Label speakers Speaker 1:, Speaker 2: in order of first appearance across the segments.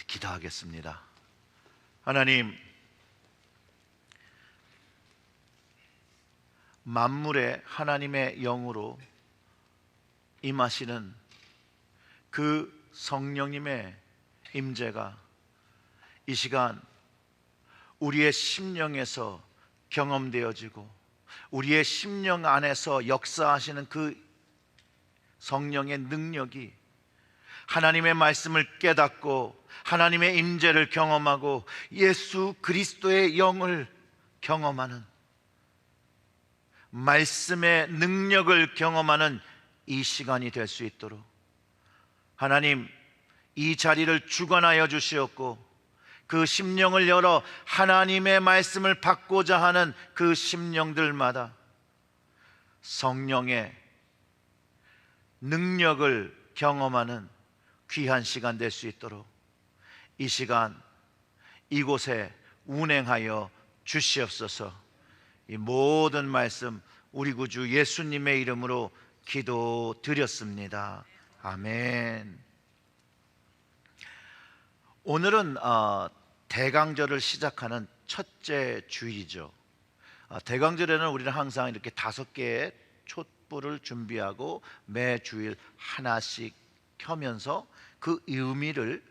Speaker 1: 기도하겠습니다. 하나님, 만물의 하나님의 영으로 임하시는 그 성령님의 임재가 이 시간 우리의 심령에서 경험되어지고 우리의 심령 안에서 역사하시는 그 성령의 능력이 하나님의 말씀을 깨닫고 하나님의 임재를 경험하고 예수 그리스도의 영을 경험하는, 말씀의 능력을 경험하는 이 시간이 될 수 있도록 하나님, 이 자리를 주관하여 주시옵고 그 심령을 열어 하나님의 말씀을 받고자 하는 그 심령들마다 성령의 능력을 경험하는 귀한 시간 될 수 있도록 이 시간 이곳에 운행하여 주시옵소서. 이 모든 말씀 우리 구주 예수님의 이름으로 기도드렸습니다. 아멘. 오늘은 대강절을 시작하는 첫째 주일이죠. 대강절에는 우리는 항상 이렇게 5개의 촛불을 준비하고 매 주일 하나씩 켜면서 그 의미를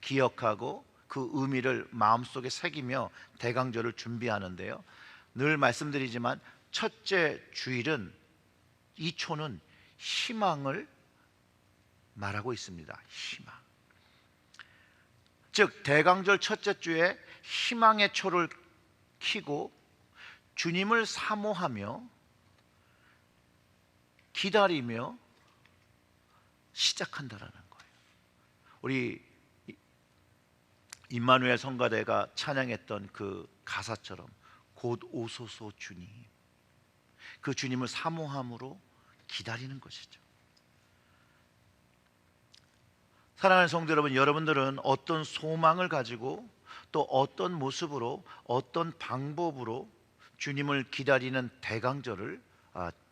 Speaker 1: 기억하고 그 의미를 마음속에 새기며 대강절을 준비하는데요, 늘 말씀드리지만 첫째 주일은 이 초는 희망을 말하고 있습니다. 희망. 즉 대강절 첫째 주에 희망의 초를 켜고 주님을 사모하며 기다리며 시작한다라는 거예요. 우리 임마누엘 성가대가 찬양했던 그 가사처럼 곧 오소서 주님, 그 주님을 사모함으로 기다리는 것이죠. 사랑하는 성도 여러분, 여러분들은 어떤 소망을 가지고 또 어떤 모습으로 어떤 방법으로 주님을 기다리는 대강절을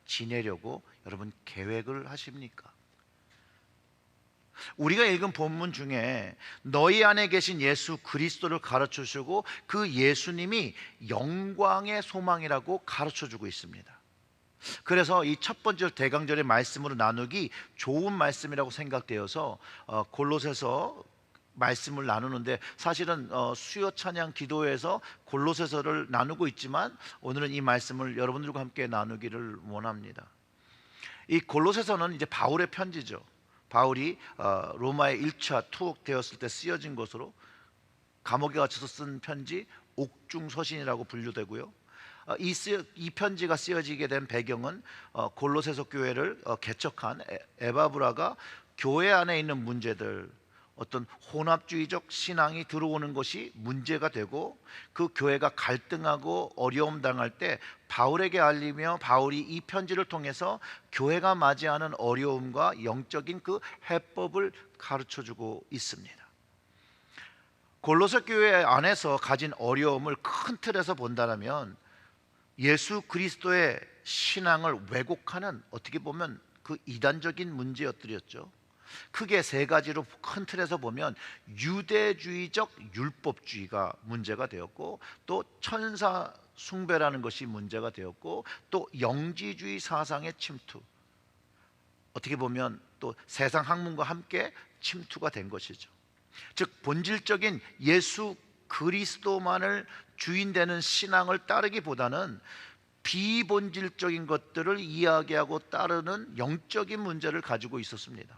Speaker 1: 지내려고 여러분 계획을 하십니까? 우리가 읽은 본문 중에 너희 안에 계신 예수 그리스도를 가르쳐주고 그 예수님이 영광의 소망이라고 가르쳐주고 있습니다. 그래서 이 첫 번째 대강절의 말씀으로 나누기 좋은 말씀이라고 생각되어서 골로새서 말씀을 나누는데, 사실은 수요 찬양 기도회에서 골로새서를 나누고 있지만 오늘은 이 말씀을 여러분들과 함께 나누기를 원합니다. 이 골로새서는 이제 바울의 편지죠. 바울이 로마에 1차 투옥되었을 때 쓰여진 것으로 감옥에 갇혀서 쓴 편지, 옥중서신이라고 분류되고요. 이 편지가 쓰여지게 된 배경은 골로새서 교회를 개척한 에바브라가 교회 안에 있는 문제들, 어떤 혼합주의적 신앙이 들어오는 것이 문제가 되고 그 교회가 갈등하고 어려움 당할 때 바울에게 알리며 바울이 이 편지를 통해서 교회가 맞이하는 어려움과 영적인 그 해법을 가르쳐주고 있습니다. 골로새 교회 안에서 가진 어려움을 큰 틀에서 본다면 예수 그리스도의 신앙을 왜곡하는, 어떻게 보면 그 이단적인 문제였죠. 크게 3가지로 큰 틀에서 보면 유대주의적 율법주의가 문제가 되었고, 또 천사 숭배라는 것이 문제가 되었고, 또 영지주의 사상의 침투, 어떻게 보면 또 세상 학문과 함께 침투가 된 것이죠. 즉 본질적인 예수 그리스도만을 주인 되는 신앙을 따르기보다는 비본질적인 것들을 이야기하고 따르는 영적인 문제를 가지고 있었습니다.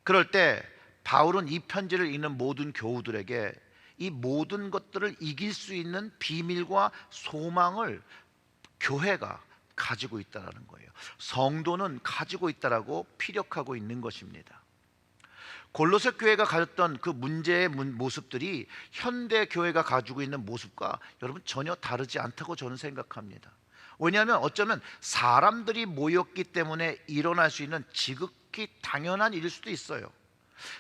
Speaker 1: 그럴 때 바울은 이 편지를 읽는 모든 교우들에게 이 모든 것들을 이길 수 있는 비밀과 소망을 교회가 가지고 있다는 거예요. 성도는 가지고 있다라고 피력하고 있는 것입니다. 골로새 교회가 가졌던 그 문제의 모습들이 현대 교회가 가지고 있는 모습과 여러분 전혀 다르지 않다고 저는 생각합니다. 왜냐하면 어쩌면 사람들이 모였기 때문에 일어날 수 있는 지극히 당연한 일일 수도 있어요.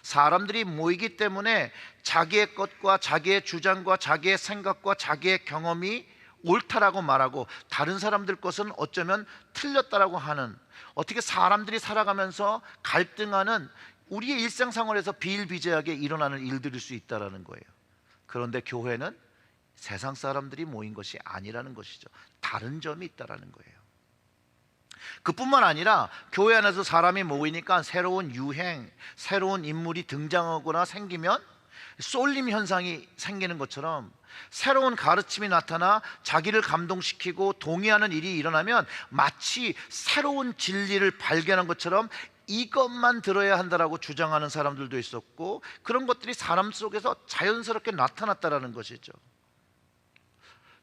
Speaker 1: 사람들이 모이기 때문에 자기의 것과 자기의 주장과 자기의 생각과 자기의 경험이 옳다라고 말하고 다른 사람들 것은 어쩌면 틀렸다라고 하는, 어떻게 사람들이 살아가면서 갈등하는 우리의 일상생활에서 비일비재하게 일어나는 일들일 수 있다는 거예요. 그런데 교회는 세상 사람들이 모인 것이 아니라는 것이죠. 다른 점이 있다는 거예요. 그뿐만 아니라 교회 안에서 사람이 모이니까 새로운 유행, 새로운 인물이 등장하거나 생기면 쏠림 현상이 생기는 것처럼 새로운 가르침이 나타나 자기를 감동시키고 동의하는 일이 일어나면 마치 새로운 진리를 발견한 것처럼 이것만 들어야 한다라고 주장하는 사람들도 있었고, 그런 것들이 사람 속에서 자연스럽게 나타났다라는 것이죠.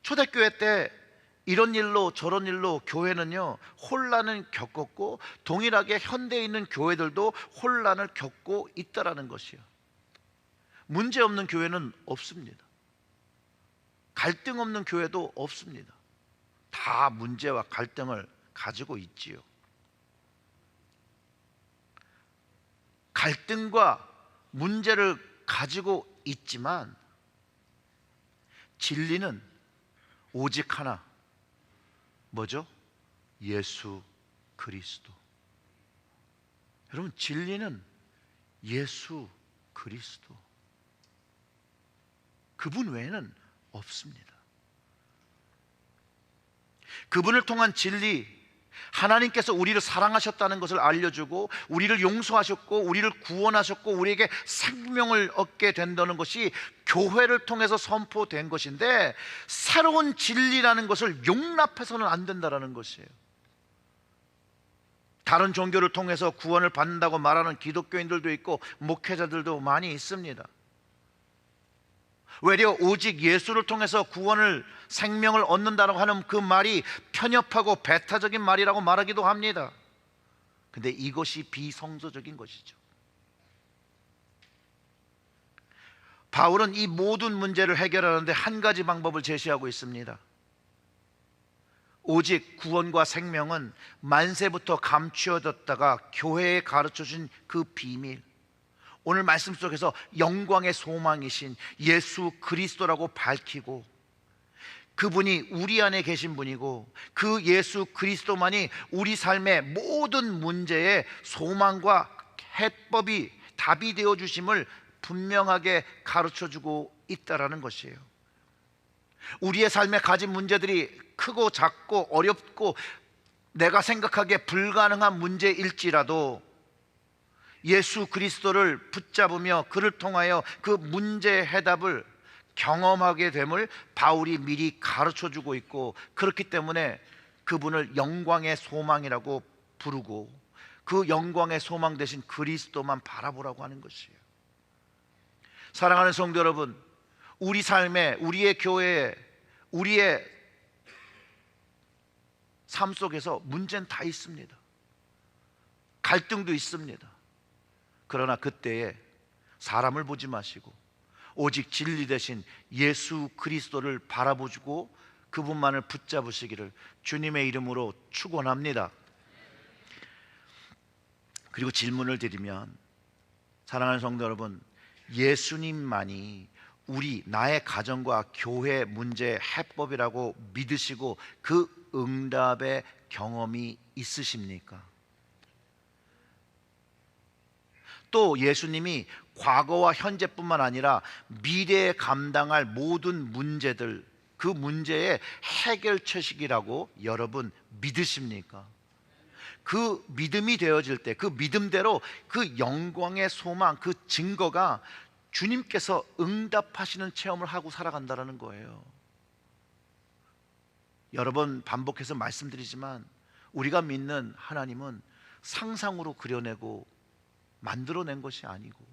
Speaker 1: 초대교회 때 이런 일로 저런 일로 교회는요 혼란을 겪었고, 동일하게 현대에 있는 교회들도 혼란을 겪고 있다라는 것이요. 문제 없는 교회는 없습니다. 갈등 없는 교회도 없습니다. 다 문제와 갈등을 가지고 있지요. 갈등과 문제를 가지고 있지만 진리는 오직 하나, 뭐죠? 예수 그리스도. 여러분, 진리는 예수 그리스도, 그분 외에는 없습니다. 그분을 통한 진리, 하나님께서 우리를 사랑하셨다는 것을 알려주고 우리를 용서하셨고 우리를 구원하셨고 우리에게 생명을 얻게 된다는 것이 교회를 통해서 선포된 것인데, 새로운 진리라는 것을 용납해서는 안 된다는 것이에요. 다른 종교를 통해서 구원을 받는다고 말하는 기독교인들도 있고 목회자들도 많이 있습니다. 외려 오직 예수를 통해서 구원을, 생명을 얻는다고 하는 그 말이 편협하고 배타적인 말이라고 말하기도 합니다. 근데 이것이 비성서적인 것이죠. 바울은 이 모든 문제를 해결하는데 한 가지 방법을 제시하고 있습니다. 오직 구원과 생명은 만세부터 감추어졌다가 교회에 가르쳐준 그 비밀, 오늘 말씀 속에서 영광의 소망이신 예수 그리스도라고 밝히고, 그분이 우리 안에 계신 분이고 그 예수 그리스도만이 우리 삶의 모든 문제의 소망과 해법이, 답이 되어 주심을 분명하게 가르쳐주고 있다라는 것이에요. 우리의 삶에 가진 문제들이 크고 작고 어렵고 내가 생각하기에 불가능한 문제일지라도 예수 그리스도를 붙잡으며 그를 통하여 그 문제의 해답을 경험하게 됨을 바울이 미리 가르쳐주고 있고, 그렇기 때문에 그분을 영광의 소망이라고 부르고 그 영광의 소망 대신 그리스도만 바라보라고 하는 것이에요. 사랑하는 성도 여러분, 우리 삶에, 우리의 교회에, 우리의 삶 속에서 문제는 다 있습니다. 갈등도 있습니다. 그러나 그때에 사람을 보지 마시고 오직 진리 대신 예수 그리스도를 바라보고 그분만을 붙잡으시기를 주님의 이름으로 축원합니다. 그리고 질문을 드리면, 사랑하는 성도 여러분, 예수님만이 나의 가정과 교회 문제의 해법이라고 믿으시고 그 응답의 경험이 있으십니까? 또 예수님이 과거와 현재뿐만 아니라 미래에 감당할 모든 문제들, 그 문제의 해결책이라고 여러분 믿으십니까? 그 믿음이 되어질 때, 그 믿음대로 그 영광의 소망, 그 증거가 주님께서 응답하시는 체험을 하고 살아간다는 거예요. 여러 번 반복해서 말씀드리지만 우리가 믿는 하나님은 상상으로 그려내고 만들어낸 것이 아니고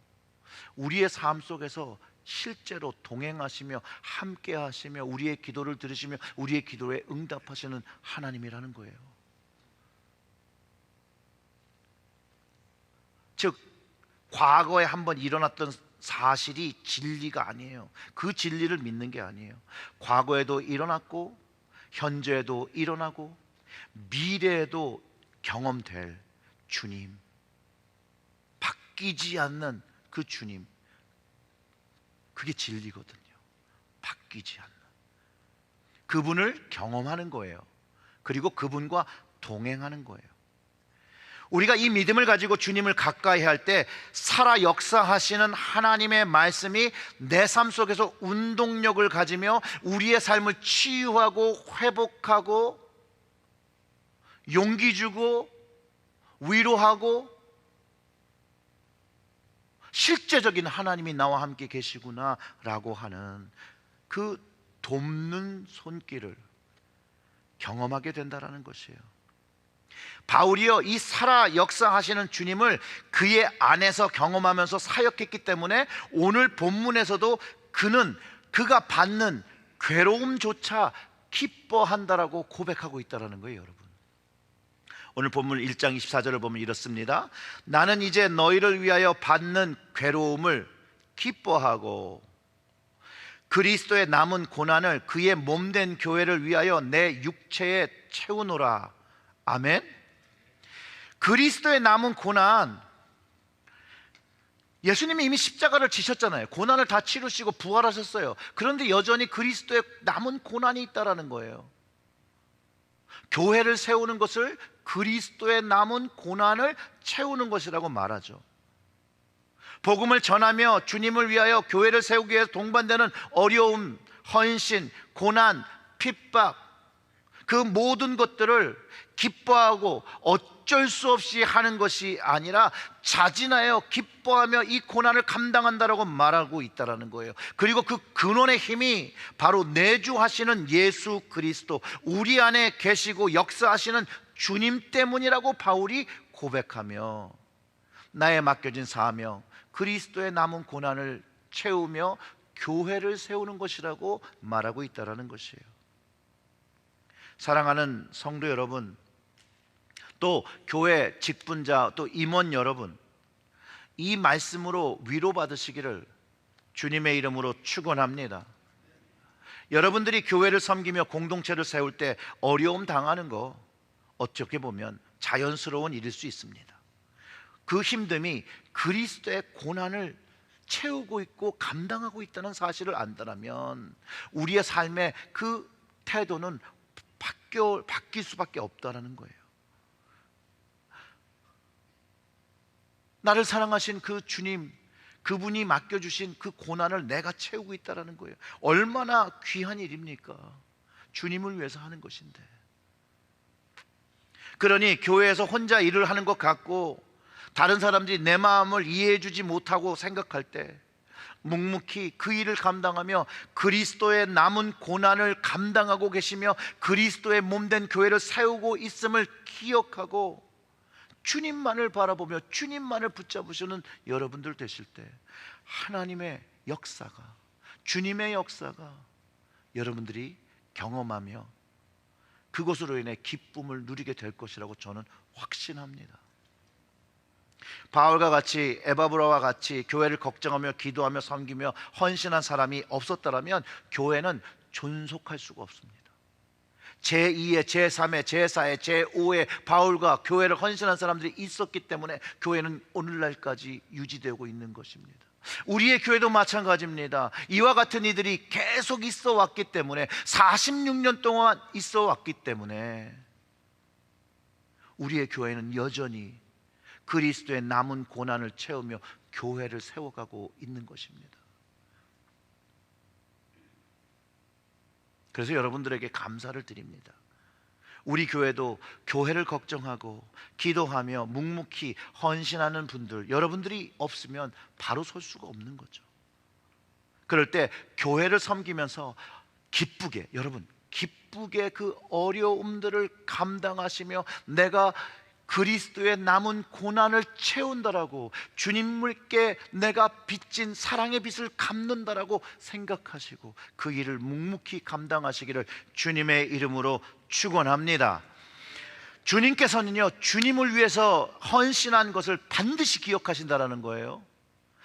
Speaker 1: 우리의 삶 속에서 실제로 동행하시며 함께 하시며 우리의 기도를 들으시며 우리의 기도에 응답하시는 하나님이라는 거예요. 즉 과거에 한번 일어났던 사실이 진리가 아니에요. 그 진리를 믿는 게 아니에요. 과거에도 일어났고 현재에도 일어나고 미래에도 경험될 주님, 바뀌지 않는 그 주님, 그게 진리거든요. 바뀌지 않는 그분을 경험하는 거예요. 그리고 그분과 동행하는 거예요. 우리가 이 믿음을 가지고 주님을 가까이 할 때 살아 역사하시는 하나님의 말씀이 내 삶 속에서 운동력을 가지며 우리의 삶을 치유하고 회복하고 용기 주고 위로하고, 실제적인 하나님이 나와 함께 계시구나 라고 하는 그 돕는 손길을 경험하게 된다는 것이에요. 바울이요, 이 살아 역사하시는 주님을 그의 안에서 경험하면서 사역했기 때문에 오늘 본문에서도 그가 받는 괴로움조차 기뻐한다라고 고백하고 있다는 거예요. 여러분, 오늘 본문 1장 24절을 보면 이렇습니다. 나는 이제 너희를 위하여 받는 괴로움을 기뻐하고 그리스도의 남은 고난을 그의 몸된 교회를 위하여 내 육체에 채우노라. 아멘. 그리스도의 남은 고난, 예수님이 이미 십자가를 지셨잖아요. 고난을 다 치르시고 부활하셨어요. 그런데 여전히 그리스도의 남은 고난이 있다라는 거예요. 교회를 세우는 것을 그리스도의 남은 고난을 채우는 것이라고 말하죠. 복음을 전하며 주님을 위하여 교회를 세우기 위해서 동반되는 어려움, 헌신, 고난, 핍박, 그 모든 것들을 기뻐하고 어쩔 수 없이 하는 것이 아니라 자진하여 기뻐하며 이 고난을 감당한다라고 말하고 있다는 거예요. 그리고 그 근원의 힘이 바로 내주하시는 예수 그리스도, 우리 안에 계시고 역사하시는 주님 때문이라고 바울이 고백하며 나의 맡겨진 사명, 그리스도의 남은 고난을 채우며 교회를 세우는 것이라고 말하고 있다는 것이에요. 사랑하는 성도 여러분, 또 교회 직분자, 또 임원 여러분, 이 말씀으로 위로받으시기를 주님의 이름으로 축원합니다. 여러분들이 교회를 섬기며 공동체를 세울 때 어려움 당하는 거 어떻게 보면 자연스러운 일일 수 있습니다. 그 힘듦이 그리스도의 고난을 채우고 있고 감당하고 있다는 사실을 안다면 우리의 삶의 그 태도는 바뀔 수밖에 없다는 거예요. 나를 사랑하신 그 주님, 그분이 맡겨주신 그 고난을 내가 채우고 있다는 거예요. 얼마나 귀한 일입니까? 주님을 위해서 하는 것인데. 그러니 교회에서 혼자 일을 하는 것 같고 다른 사람들이 내 마음을 이해해 주지 못하고 생각할 때 묵묵히 그 일을 감당하며 그리스도의 남은 고난을 감당하고 계시며 그리스도의 몸된 교회를 세우고 있음을 기억하고 주님만을 바라보며 주님만을 붙잡으시는 여러분들 되실 때 하나님의 역사가, 주님의 역사가 여러분들이 경험하며 그것으로 인해 기쁨을 누리게 될 것이라고 저는 확신합니다. 바울과 같이, 에바브라와 같이 교회를 걱정하며 기도하며 섬기며 헌신한 사람이 없었더라면 교회는 존속할 수가 없습니다. 제2의, 제3의, 제4의, 제5의 바울과 교회를 헌신한 사람들이 있었기 때문에 교회는 오늘날까지 유지되고 있는 것입니다. 우리의 교회도 마찬가지입니다. 이와 같은 이들이 계속 있어 왔기 때문에, 46년 동안 있어 왔기 때문에 우리의 교회는 여전히 그리스도의 남은 고난을 채우며 교회를 세워가고 있는 것입니다. 그래서 여러분들에게 감사를 드립니다. 우리 교회도 교회를 걱정하고 기도하며 묵묵히 헌신하는 분들, 여러분들이 없으면 바로 설 수가 없는 거죠. 그럴 때 교회를 섬기면서 기쁘게, 여러분 기쁘게 그 어려움들을 감당하시며 내가 그리스도의 남은 고난을 채운다라고, 주님께 내가 빚진 사랑의 빚을 갚는다라고 생각하시고 그 일을 묵묵히 감당하시기를 주님의 이름으로 축원합니다. 주님께서는요, 주님을 위해서 헌신한 것을 반드시 기억하신다라는 거예요.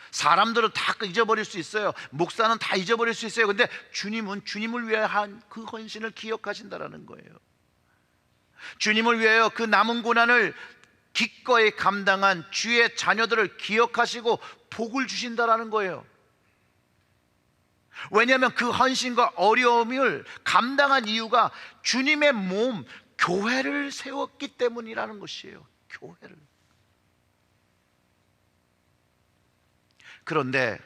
Speaker 1: 사람들은 다 잊어버릴 수 있어요. 목사는 다 잊어버릴 수 있어요. 근데 주님은 주님을 위해 한 그 헌신을 기억하신다라는 거예요. 주님을 위하여 그 남은 고난을 기꺼이 감당한 주의 자녀들을 기억하시고 복을 주신다라는 거예요. 왜냐하면 그 헌신과 어려움을 감당한 이유가 주님의 몸, 교회를 세웠기 때문이라는 것이에요. 교회를. 그런데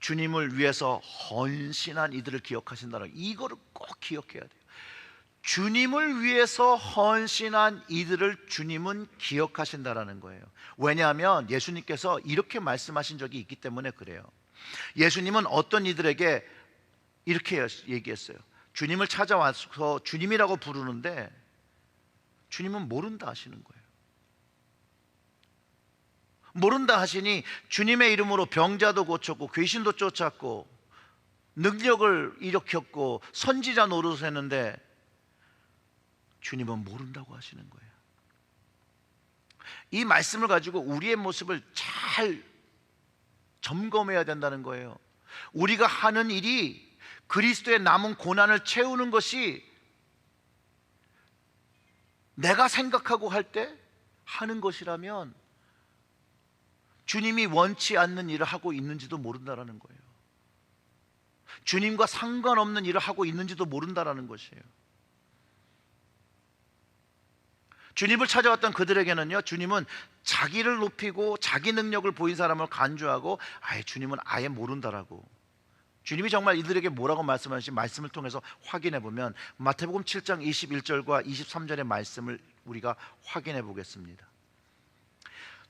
Speaker 1: 주님을 위해서 헌신한 이들을 기억하신다는, 이거를 꼭 기억해야 돼요. 주님을 위해서 헌신한 이들을 주님은 기억하신다라는 거예요. 왜냐하면 예수님께서 이렇게 말씀하신 적이 있기 때문에 그래요. 예수님은 어떤 이들에게 이렇게 얘기했어요. 주님을 찾아와서 주님이라고 부르는데 주님은 모른다 하시는 거예요. 모른다 하시니 주님의 이름으로 병자도 고쳤고 귀신도 쫓았고 능력을 일으켰고 선지자 노릇을 했는데 주님은 모른다고 하시는 거예요. 이 말씀을 가지고 우리의 모습을 잘 점검해야 된다는 거예요. 우리가 하는 일이 그리스도의 남은 고난을 채우는 것이 내가 생각하고 할 때 하는 것이라면 주님이 원치 않는 일을 하고 있는지도 모른다라는 거예요. 주님과 상관없는 일을 하고 있는지도 모른다라는 것이에요. 주님을 찾아왔던 그들에게는요, 주님은 자기를 높이고 자기 능력을 보인 사람을 간주하고 주님은 아예 모른다라고. 주님이 정말 이들에게 뭐라고 말씀하시는지 말씀을 통해서 확인해 보면 마태복음 7장 21절과 23절의 말씀을 우리가 확인해 보겠습니다.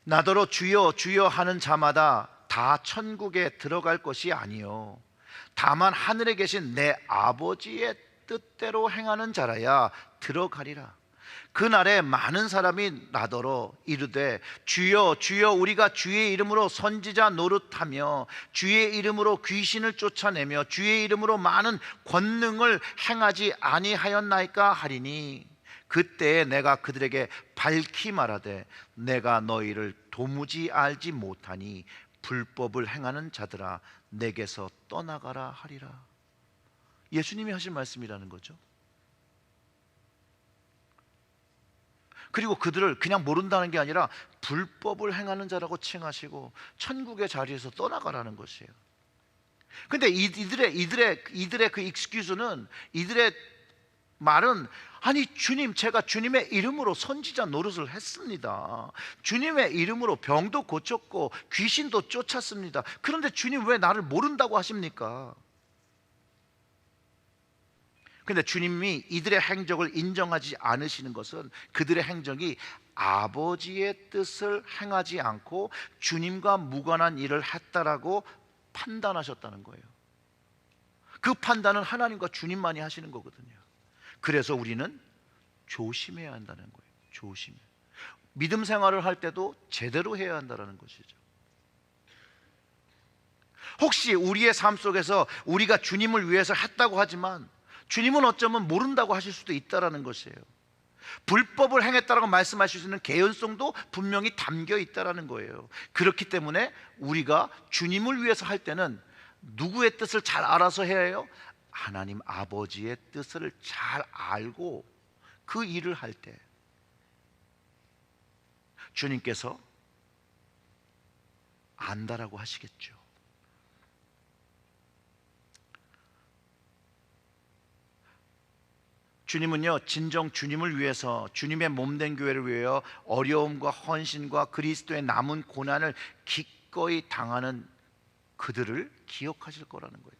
Speaker 1: 나더러 주여 주여 하는 자마다 다 천국에 들어갈 것이 아니요 다만 하늘에 계신 내 아버지의 뜻대로 행하는 자라야 들어가리라. 그날에 많은 사람이 나더러 이르되 주여 주여 우리가 주의 이름으로 선지자 노릇하며 주의 이름으로 귀신을 쫓아내며 주의 이름으로 많은 권능을 행하지 아니하였나이까 하리니 그때에 내가 그들에게 밝히 말하되 내가 너희를 도무지 알지 못하니 불법을 행하는 자들아 내게서 떠나가라 하리라. 예수님이 하신 말씀이라는 거죠. 그리고 그들을 그냥 모른다는 게 아니라 불법을 행하는 자라고 칭하시고 천국의 자리에서 떠나가라는 것이에요. 근데 이들의 그 익스큐즈는, 이들의 말은 아니 주님, 제가 주님의 이름으로 선지자 노릇을 했습니다. 주님의 이름으로 병도 고쳤고 귀신도 쫓았습니다. 그런데 주님 왜 나를 모른다고 하십니까? 근데 주님이 이들의 행적을 인정하지 않으시는 것은 그들의 행적이 아버지의 뜻을 행하지 않고 주님과 무관한 일을 했다라고 판단하셨다는 거예요. 그 판단은 하나님과 주님만이 하시는 거거든요. 그래서 우리는 조심해야 한다는 거예요. 조심해. 믿음 생활을 할 때도 제대로 해야 한다는 것이죠. 혹시 우리의 삶 속에서 우리가 주님을 위해서 했다고 하지만 주님은 어쩌면 모른다고 하실 수도 있다라는 것이에요. 불법을 행했다라고 말씀하실 수 있는 개연성도 분명히 담겨 있다라는 거예요. 그렇기 때문에 우리가 주님을 위해서 할 때는 누구의 뜻을 잘 알아서 해야 해요? 하나님 아버지의 뜻을 잘 알고 그 일을 할 때 주님께서 안다라고 하시겠죠. 주님은요, 진정 주님을 위해서, 주님의 몸된 교회를 위하여 어려움과 헌신과 그리스도의 남은 고난을 기꺼이 당하는 그들을 기억하실 거라는 거예요.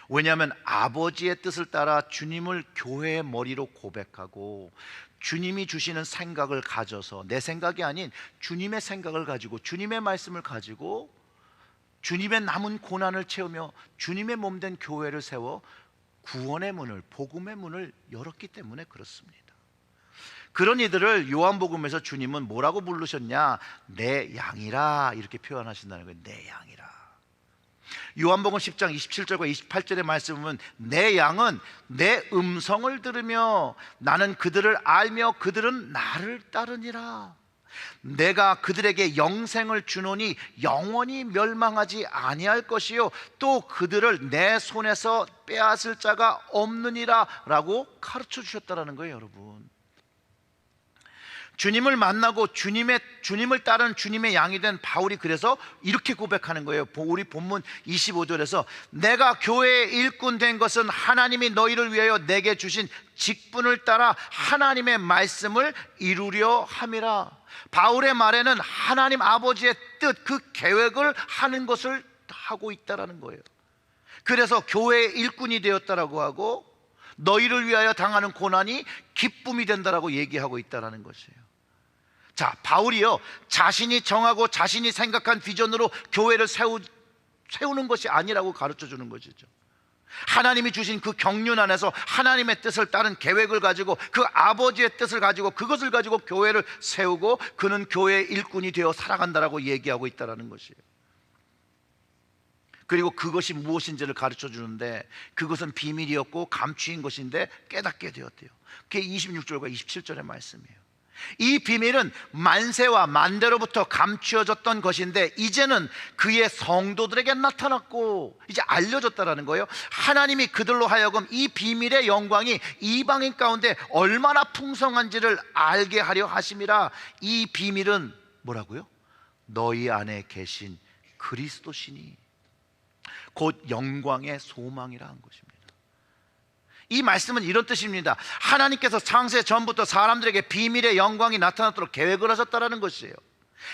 Speaker 1: 왜냐하면 아버지의 뜻을 따라 주님을 교회의 머리로 고백하고 주님이 주시는 생각을 가져서, 내 생각이 아닌 주님의 생각을 가지고 주님의 말씀을 가지고 주님의 남은 고난을 채우며 주님의 몸된 교회를 세워 구원의 문을, 복음의 문을 열었기 때문에 그렇습니다. 그런 이들을 요한복음에서 주님은 뭐라고 부르셨냐? 내 양이라, 이렇게 표현하신다는 거예요. 내 양이라. 요한복음 10장 27절과 28절의 말씀은 내 양은 내 음성을 들으며 나는 그들을 알며 그들은 나를 따르니라. 내가 그들에게 영생을 주노니 영원히 멸망하지 아니할 것이요 또 그들을 내 손에서 빼앗을 자가 없느니라 라고 가르쳐 주셨다는 거예요. 여러분, 주님을 만나고 주님을 따르는 주님의 양이 된 바울이 그래서 이렇게 고백하는 거예요. 우리 본문 25절에서 내가 교회의 일꾼 된 것은 하나님이 너희를 위하여 내게 주신 직분을 따라 하나님의 말씀을 이루려 함이라. 바울의 말에는 하나님 아버지의 뜻, 그 계획을 하는 것을 하고 있다라는 거예요. 그래서 교회의 일꾼이 되었다라고 하고 너희를 위하여 당하는 고난이 기쁨이 된다라고 얘기하고 있다라는 것이에요. 자, 바울이요, 자신이 정하고 자신이 생각한 비전으로 교회를 세우는 것이 아니라고 가르쳐 주는 것이죠. 하나님이 주신 그 경륜 안에서 하나님의 뜻을 따른 계획을 가지고 그 아버지의 뜻을 가지고 그것을 가지고 교회를 세우고 그는 교회의 일꾼이 되어 살아간다라고 얘기하고 있다라는 것이에요. 그리고 그것이 무엇인지를 가르쳐 주는데 그것은 비밀이었고 감추인 것인데 깨닫게 되었대요. 그게 26절과 27절의 말씀이에요. 이 비밀은 만세와 만대로부터 감추어졌던 것인데 이제는 그의 성도들에게 나타났고 이제 알려졌다라는 거예요. 하나님이 그들로 하여금 이 비밀의 영광이 이방인 가운데 얼마나 풍성한지를 알게 하려 하심이라. 이 비밀은 뭐라고요? 너희 안에 계신 그리스도시니 곧 영광의 소망이라 한 것입니다. 이 말씀은 이런 뜻입니다. 하나님께서 창세 전부터 사람들에게 비밀의 영광이 나타나도록 계획을 하셨다는 것이에요.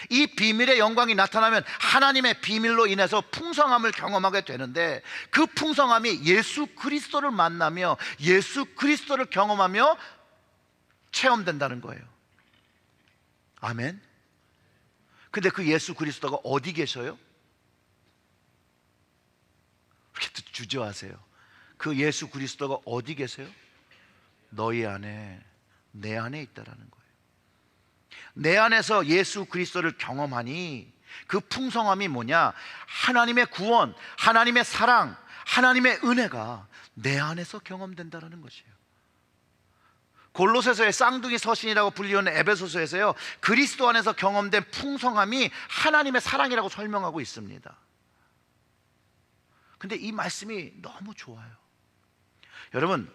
Speaker 1: 이 비밀의 영광이 나타나면 하나님의 비밀로 인해서 풍성함을 경험하게 되는데 그 풍성함이 예수 그리스도를 만나며 예수 그리스도를 경험하며 체험된다는 거예요. 아멘. 근데 그 예수 그리스도가 어디 계셔요? 이렇게 주저하세요. 그 예수 그리스도가 어디 계세요? 너희 안에, 내 안에 있다라는 거예요. 내 안에서 예수 그리스도를 경험하니 그 풍성함이 뭐냐? 하나님의 구원, 하나님의 사랑, 하나님의 은혜가 내 안에서 경험된다라는 것이에요. 골로새서의 쌍둥이 서신이라고 불리는 에베소서에서요, 그리스도 안에서 경험된 풍성함이 하나님의 사랑이라고 설명하고 있습니다. 근데 이 말씀이 너무 좋아요. 여러분,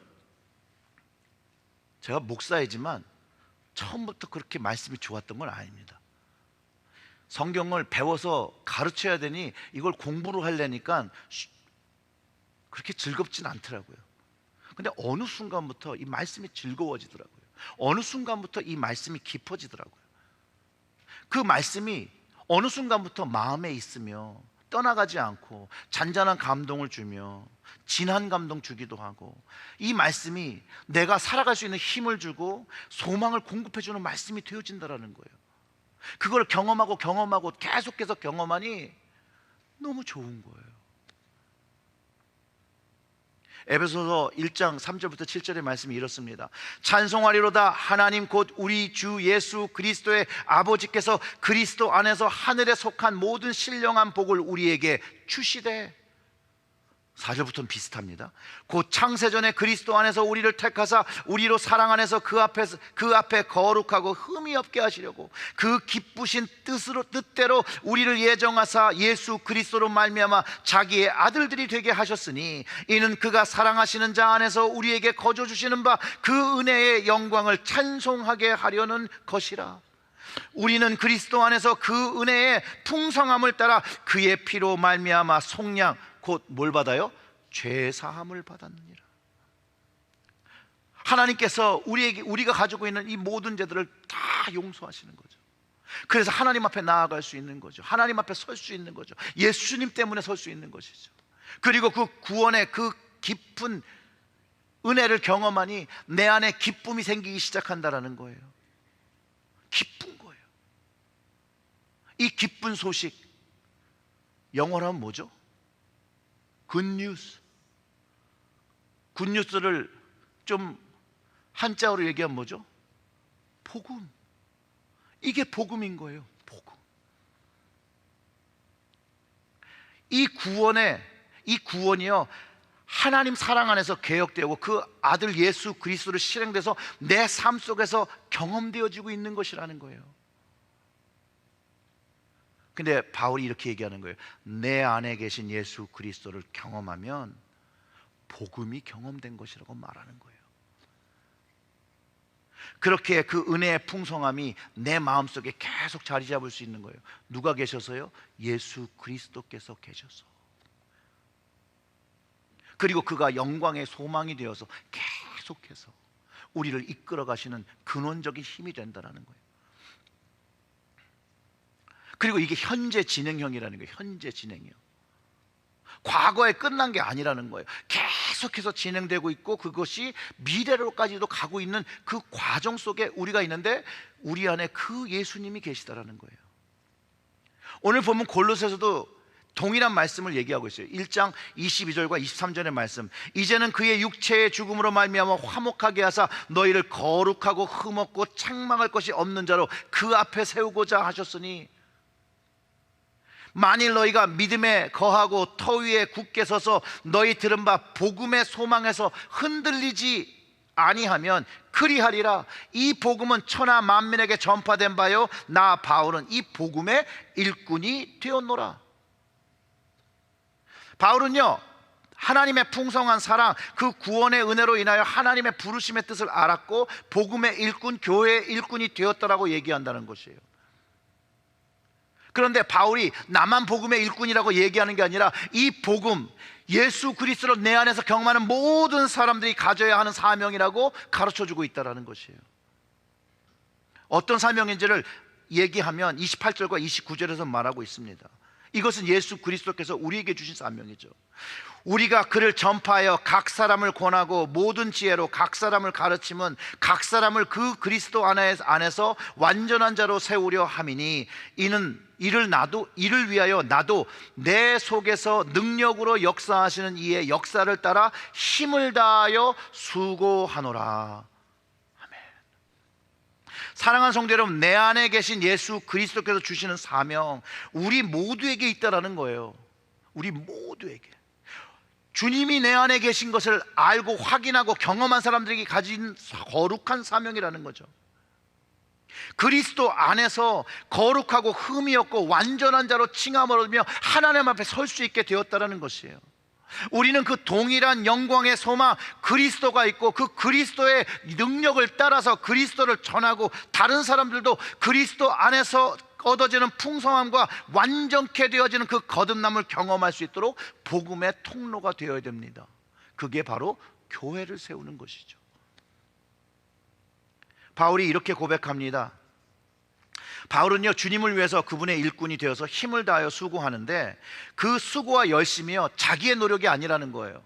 Speaker 1: 제가 목사이지만 처음부터 그렇게 말씀이 좋았던 건 아닙니다. 성경을 배워서 가르쳐야 되니 이걸 공부를 하려니까 그렇게 즐겁진 않더라고요. 근데 어느 순간부터 이 말씀이 즐거워지더라고요. 어느 순간부터 이 말씀이 깊어지더라고요. 그 말씀이 어느 순간부터 마음에 있으며 떠나가지 않고 잔잔한 감동을 주며 진한 감동 주기도 하고 이 말씀이 내가 살아갈 수 있는 힘을 주고 소망을 공급해주는 말씀이 되어진다는 거예요. 그걸 경험하고 계속해서 경험하니 너무 좋은 거예요. 에베소서 1장 3절부터 7절의 말씀이 이렇습니다. 찬송하리로다 하나님 곧 우리 주 예수 그리스도의 아버지께서 그리스도 안에서 하늘에 속한 모든 신령한 복을 우리에게 주시되. 4절부터는 비슷합니다. 곧 창세전에 그리스도 안에서 우리를 택하사 우리로 사랑 안에서 그 앞에 거룩하고 흠이 없게 하시려고 그 기쁘신 뜻대로 우리를 예정하사 예수 그리스도로 말미암아 자기의 아들들이 되게 하셨으니 이는 그가 사랑하시는 자 안에서 우리에게 거저 주시는 바 그 은혜의 영광을 찬송하게 하려는 것이라. 우리는 그리스도 안에서 그 은혜의 풍성함을 따라 그의 피로 말미암아 속량 곧 뭘 받아요? 죄 사함을 받았느니라. 하나님께서 우리가 가지고 있는 이 모든 죄들을 다 용서하시는 거죠. 그래서 하나님 앞에 나아갈 수 있는 거죠. 하나님 앞에 설 수 있는 거죠. 예수님 때문에 설 수 있는 것이죠. 그리고 그 구원의 그 깊은 은혜를 경험하니 내 안에 기쁨이 생기기 시작한다라는 거예요. 기쁜 거예요. 이 기쁜 소식, 영어로 하면 뭐죠? 굿뉴스. 굿뉴스를 좀 한자어로 얘기하면 뭐죠? 복음. 이게 복음인 거예요. 복음. 이 구원이요 하나님 사랑 안에서 개혁되고 그 아들 예수 그리스도를 실행돼서 내 삶 속에서 경험되어지고 있는 것이라는 거예요. 근데 바울이 이렇게 얘기하는 거예요. 내 안에 계신 예수 그리스도를 경험하면 복음이 경험된 것이라고 말하는 거예요. 그렇게 그 은혜의 풍성함이 내 마음속에 계속 자리 잡을 수 있는 거예요. 누가 계셔서요? 예수 그리스도께서 계셔서. 그리고 그가 영광의 소망이 되어서 계속해서 우리를 이끌어 가시는 근원적인 힘이 된다는 거예요. 그리고 이게 현재 진행형이라는 거예요. 현재 진행형. 과거에 끝난 게 아니라는 거예요. 계속해서 진행되고 있고 그것이 미래로까지도 가고 있는 그 과정 속에 우리가 있는데 우리 안에 그 예수님이 계시다라는 거예요. 오늘 보면 골로새서도 동일한 말씀을 얘기하고 있어요. 1장 22절과 23절의 말씀. 이제는 그의 육체의 죽음으로 말미암아 화목하게 하사 너희를 거룩하고 흠없고 책망할 것이 없는 자로 그 앞에 세우고자 하셨으니 만일 너희가 믿음에 거하고 터 위에 굳게 서서 너희 들은 바 복음의 소망에서 흔들리지 아니하면 그리하리라. 이 복음은 천하 만민에게 전파된 바요 나 바울은 이 복음의 일꾼이 되었노라. 바울은요 하나님의 풍성한 사랑, 그 구원의 은혜로 인하여 하나님의 부르심의 뜻을 알았고 복음의 일꾼, 교회의 일꾼이 되었다라고 얘기한다는 것이에요. 그런데 바울이 나만 복음의 일꾼이라고 얘기하는 게 아니라 이 복음, 예수 그리스도로 내 안에서 경험하는 모든 사람들이 가져야 하는 사명이라고 가르쳐주고 있다는 것이에요. 어떤 사명인지를 얘기하면 28절과 29절에서 말하고 있습니다. 이것은 예수 그리스도께서 우리에게 주신 사명이죠. 우리가 그를 전파하여 각 사람을 권하고 모든 지혜로 각 사람을 가르치면 각 사람을 그 그리스도 안에서 완전한 자로 세우려 함이니 이를 위하여 나도 내 속에서 능력으로 역사하시는 이의 역사를 따라 힘을 다하여 수고하노라. 아멘. 사랑하는 성도 여러분, 내 안에 계신 예수 그리스도께서 주시는 사명 우리 모두에게 있다라는 거예요. 우리 모두에게. 주님이 내 안에 계신 것을 알고 확인하고 경험한 사람들에게 가진 거룩한 사명이라는 거죠. 그리스도 안에서 거룩하고 흠이 없고 완전한 자로 칭함을 얻으며 하나님 앞에 설 수 있게 되었다는 것이에요. 우리는 그 동일한 영광의 소망 그리스도가 있고 그 그리스도의 능력을 따라서 그리스도를 전하고 다른 사람들도 그리스도 안에서 얻어지는 풍성함과 완전케 되어지는 그 거듭남을 경험할 수 있도록 복음의 통로가 되어야 됩니다. 그게 바로 교회를 세우는 것이죠. 바울이 이렇게 고백합니다. 바울은요 주님을 위해서 그분의 일꾼이 되어서 힘을 다하여 수고하는데 그 수고와 열심이요 자기의 노력이 아니라는 거예요.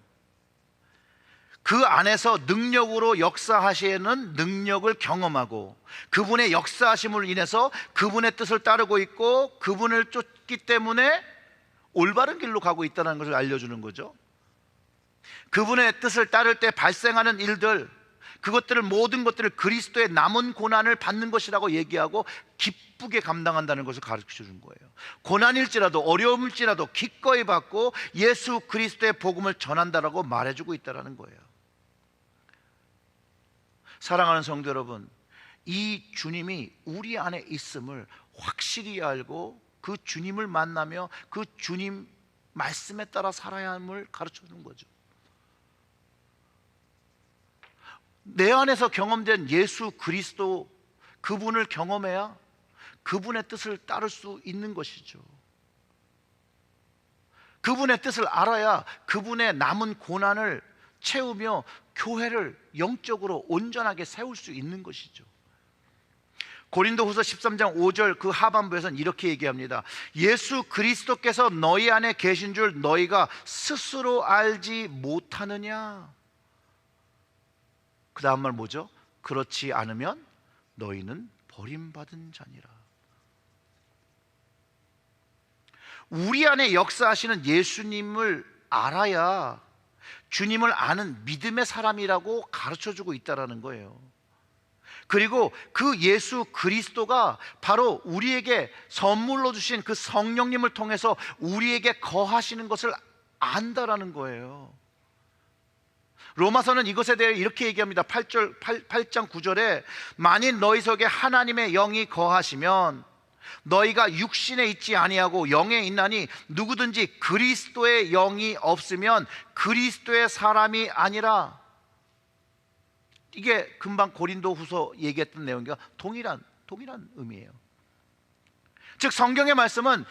Speaker 1: 그 안에서 능력으로 역사하시는 능력을 경험하고 그분의 역사하심을 인해서 그분의 뜻을 따르고 있고 그분을 쫓기 때문에 올바른 길로 가고 있다는 것을 알려주는 거죠. 그분의 뜻을 따를 때 발생하는 일들, 그것들을 모든 것들을 그리스도의 남은 고난을 받는 것이라고 얘기하고 기쁘게 감당한다는 것을 가르쳐 준 거예요. 고난일지라도 어려움일지라도 기꺼이 받고 예수 그리스도의 복음을 전한다라고 말해주고 있다는 거예요. 사랑하는 성도 여러분, 이 주님이 우리 안에 있음을 확실히 알고 그 주님을 만나며 그 주님 말씀에 따라 살아야 함을 가르쳐 주는 거죠. 내 안에서 경험된 예수 그리스도 그분을 경험해야 그분의 뜻을 따를 수 있는 것이죠. 그분의 뜻을 알아야 그분의 남은 고난을 채우며 교회를 영적으로 온전하게 세울 수 있는 것이죠. 고린도후서 13장 5절 그 하반부에서는 이렇게 얘기합니다. 예수 그리스도께서 너희 안에 계신 줄 너희가 스스로 알지 못하느냐. 그 다음 말 뭐죠? 그렇지 않으면 너희는 버림받은 자니라. 우리 안에 역사하시는 예수님을 알아야 주님을 아는 믿음의 사람이라고 가르쳐주고 있다는 거예요. 그리고 그 예수 그리스도가 바로 우리에게 선물로 주신 그 성령님을 통해서 우리에게 거하시는 것을 안다라는 거예요. 로마서는 이것에 대해 이렇게 얘기합니다. 8장 9절에 만일 너희 속에 하나님의 영이 거하시면 너희가 육신에 있지 아니하고 영에 있나니 누구든지 그리스도의 영이 없으면 그리스도의 사람이 아니라. 이게 금방 고린도후서 얘기했던 내용과 동일한 의미예요. 즉 성경의 말씀은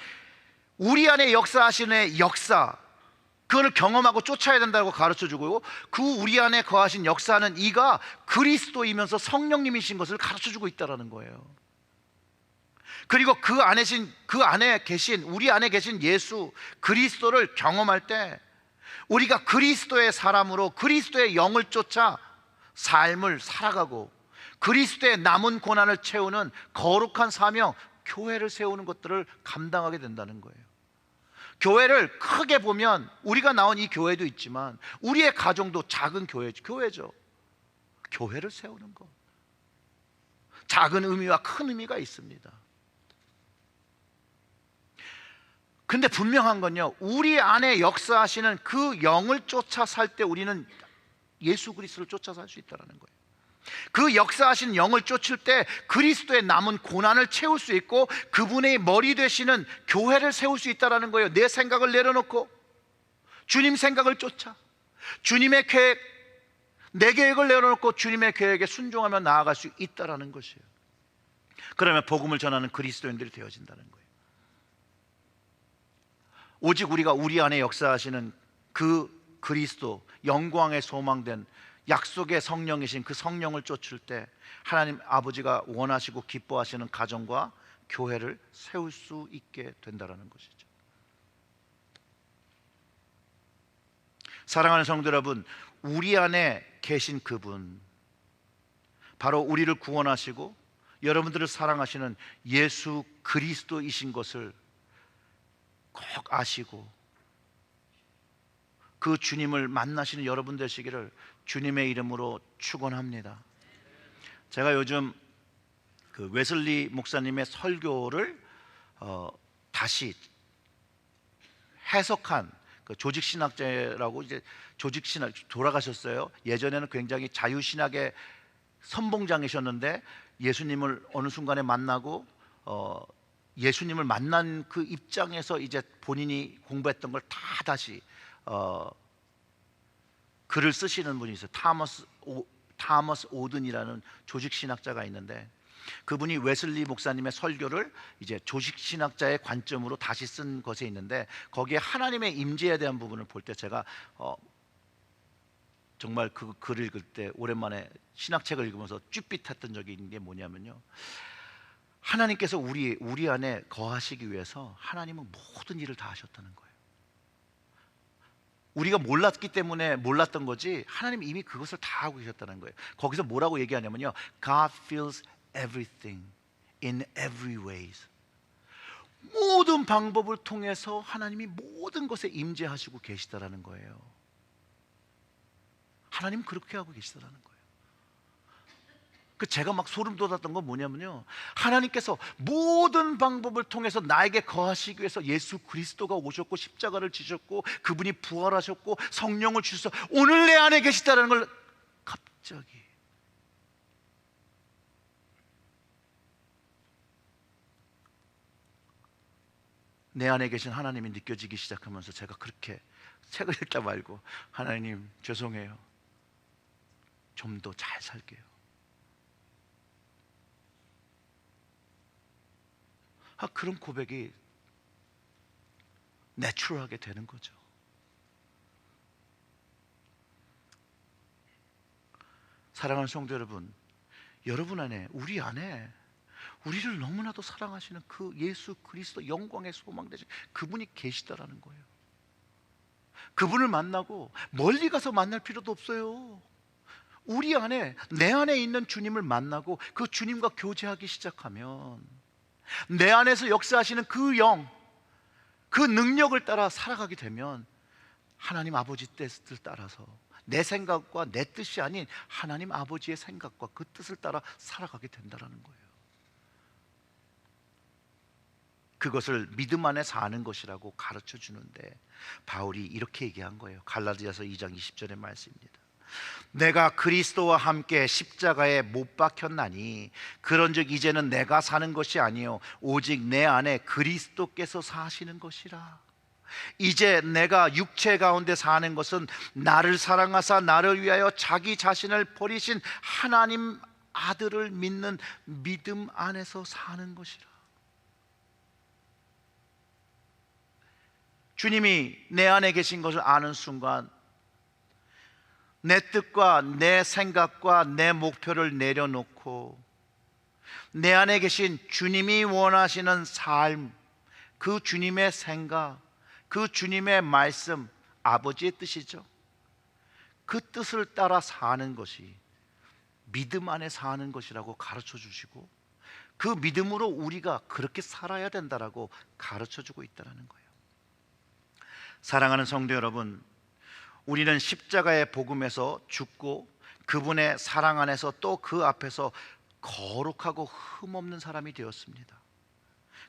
Speaker 1: 우리 안에 역사하시는 역사, 그걸 경험하고 쫓아야 된다고 가르쳐주고, 그 우리 안에 거하신 역사는 이가 그리스도이면서 성령님이신 것을 가르쳐주고 있다는 거예요. 그리고 그 안에 계신 우리 안에 계신 예수 그리스도를 경험할 때 우리가 그리스도의 사람으로 그리스도의 영을 쫓아 삶을 살아가고 그리스도의 남은 고난을 채우는 거룩한 사명, 교회를 세우는 것들을 감당하게 된다는 거예요. 교회를 크게 보면 우리가 나온 이 교회도 있지만 우리의 가정도 작은 교회죠. 교회를 세우는 것, 작은 의미와 큰 의미가 있습니다. 근데 분명한 건요, 우리 안에 역사하시는 그 영을 쫓아 살 때 우리는 예수 그리스도를 쫓아 살 수 있다는 거예요. 그 역사하신 영을 쫓을 때 그리스도의 남은 고난을 채울 수 있고 그분의 머리 되시는 교회를 세울 수 있다는 거예요. 내 생각을 내려놓고 주님 생각을 쫓아 주님의 계획, 내 계획을 내려놓고 주님의 계획에 순종하며 나아갈 수 있다는 것이에요. 그러면 복음을 전하는 그리스도인들이 되어진다는 거예요. 오직 우리가 우리 안에 역사하시는 그 그리스도, 영광의 소망된 약속의 성령이신 그 성령을 쫓을 때 하나님 아버지가 원하시고 기뻐하시는 가정과 교회를 세울 수 있게 된다는 것이죠. 사랑하는 성도 여러분, 우리 안에 계신 그분, 바로 우리를 구원하시고 여러분들을 사랑하시는 예수 그리스도이신 것을 꼭 아시고 그 주님을 만나시는 여러분 되시기를 주님의 이름으로 축원합니다. 제가 요즘 그 웨슬리 목사님의 설교를 다시 해석한 그 조직신학자라고, 이제 조직신학 돌아가셨어요. 예전에는 굉장히 자유신학의 선봉장이셨는데 예수님을 어느 순간에 만나고 예수님을 만난 그 입장에서 이제 본인이 공부했던 걸 다 다시 글을 쓰시는 분이 있어요. 타머스 오든이라는 조직신학자가 있는데 그분이 웨슬리 목사님의 설교를 이제 조직신학자의 관점으로 다시 쓴 것에 있는데 거기에 하나님의 임재에 대한 부분을 볼 때 제가 정말 그 글을 읽을 때 오랜만에 신학책을 읽으면서 쭈삣했던 적이 있는 게 뭐냐면요, 하나님께서 우리 안에 거하시기 위해서 하나님은 모든 일을 다 하셨다는 거예요. 우리가 몰랐기 때문에 몰랐던 거지 하나님 이미 그것을 다 하고 계셨다는 거예요. 거기서 뭐라고 얘기하냐면요, God fills everything in every ways. 모든 방법을 통해서 하나님이 모든 것에 임재하시고 계시다라는 거예요. 하나님 그렇게 하고 계시다라는 거예요. 제가 막 소름 돋았던 건 뭐냐면요, 하나님께서 모든 방법을 통해서 나에게 거하시기 위해서 예수 그리스도가 오셨고 십자가를 지셨고 그분이 부활하셨고 성령을 주셔서 오늘 내 안에 계시다는 걸 갑자기 내 안에 계신 하나님이 느껴지기 시작하면서 제가 그렇게 책을 읽다 말고 하나님 죄송해요, 좀 더 잘 살게요. 그런 고백이 내추럴하게 되는 거죠. 사랑하는 성도 여러분, 여러분 안에, 우리 안에 우리를 너무나도 사랑하시는 그 예수 그리스도 영광의 소망 되신 그분이 계시다라는 거예요. 그분을 만나고 멀리 가서 만날 필요도 없어요. 우리 안에, 내 안에 있는 주님을 만나고 그 주님과 교제하기 시작하면 내 안에서 역사하시는 그 영, 그 능력을 따라 살아가게 되면 하나님 아버지 뜻을 따라서 내 생각과 내 뜻이 아닌 하나님 아버지의 생각과 그 뜻을 따라 살아가게 된다는 거예요. 그것을 믿음 안에 사는 것이라고 가르쳐 주는데 바울이 이렇게 얘기한 거예요. 갈라디아서 2장 20절의 말씀입니다. 내가 그리스도와 함께 십자가에 못 박혔나니 그런즉 이제는 내가 사는 것이 아니요 오직 내 안에 그리스도께서 사시는 것이라. 이제 내가 육체 가운데 사는 것은 나를 사랑하사 나를 위하여 자기 자신을 버리신 하나님 아들을 믿는 믿음 안에서 사는 것이라. 주님이 내 안에 계신 것을 아는 순간 내 뜻과 내 생각과 내 목표를 내려놓고 내 안에 계신 주님이 원하시는 삶, 그 주님의 생각, 그 주님의 말씀, 아버지의 뜻이죠. 그 뜻을 따라 사는 것이 믿음 안에 사는 것이라고 가르쳐 주시고, 그 믿음으로 우리가 그렇게 살아야 된다라고 가르쳐 주고 있다는 거예요. 사랑하는 성도 여러분, 우리는 십자가의 복음에서 죽고 그분의 사랑 안에서 또 그 앞에서 거룩하고 흠없는 사람이 되었습니다.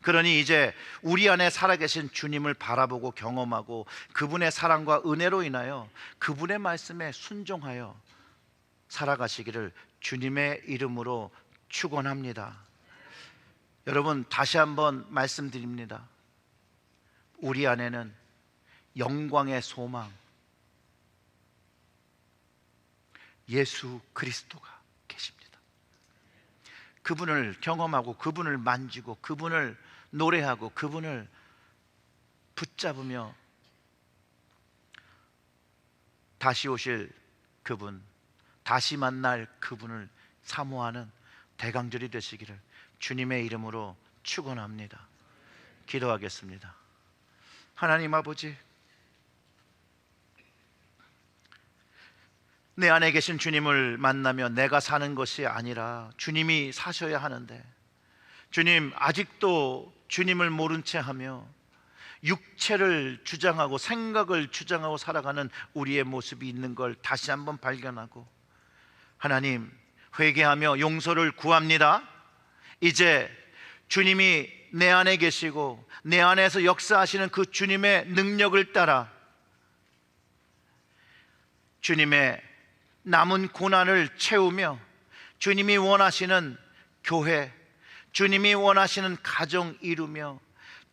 Speaker 1: 그러니 이제 우리 안에 살아계신 주님을 바라보고 경험하고 그분의 사랑과 은혜로 인하여 그분의 말씀에 순종하여 살아가시기를 주님의 이름으로 축원합니다. 여러분, 다시 한번 말씀드립니다. 우리 안에는 영광의 소망, 예수 그리스도가 계십니다. 그분을 경험하고 그분을 만지고 그분을 노래하고 그분을 붙잡으며 다시 오실 그분, 다시 만날 그분을 사모하는 대강절이 되시기를 주님의 이름으로 축원합니다. 기도하겠습니다. 하나님 아버지, 내 안에 계신 주님을 만나며 내가 사는 것이 아니라 주님이 사셔야 하는데, 주님, 아직도 주님을 모른 채 하며 육체를 주장하고 생각을 주장하고 살아가는 우리의 모습이 있는 걸 다시 한번 발견하고, 하나님, 회개하며 용서를 구합니다. 이제 주님이 내 안에 계시고 내 안에서 역사하시는 그 주님의 능력을 따라 주님의 남은 고난을 채우며 주님이 원하시는 교회, 주님이 원하시는 가정 이루며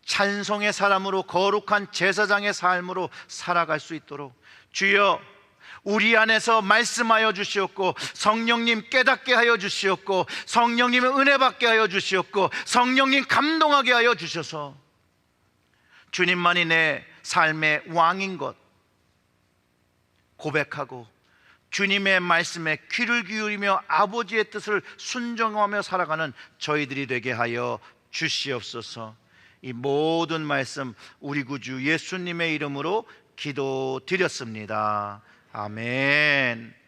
Speaker 1: 찬송의 사람으로 거룩한 제사장의 삶으로 살아갈 수 있도록 주여 우리 안에서 말씀하여 주시옵고, 성령님 깨닫게 하여 주시옵고, 성령님의 은혜 받게 하여 주시옵고, 성령님 감동하게 하여 주셔서 주님만이 내 삶의 왕인 것 고백하고 주님의 말씀에 귀를 기울이며 아버지의 뜻을 순종하며 살아가는 저희들이 되게 하여 주시옵소서. 이 모든 말씀 우리 구주 예수님의 이름으로 기도드렸습니다. 아멘.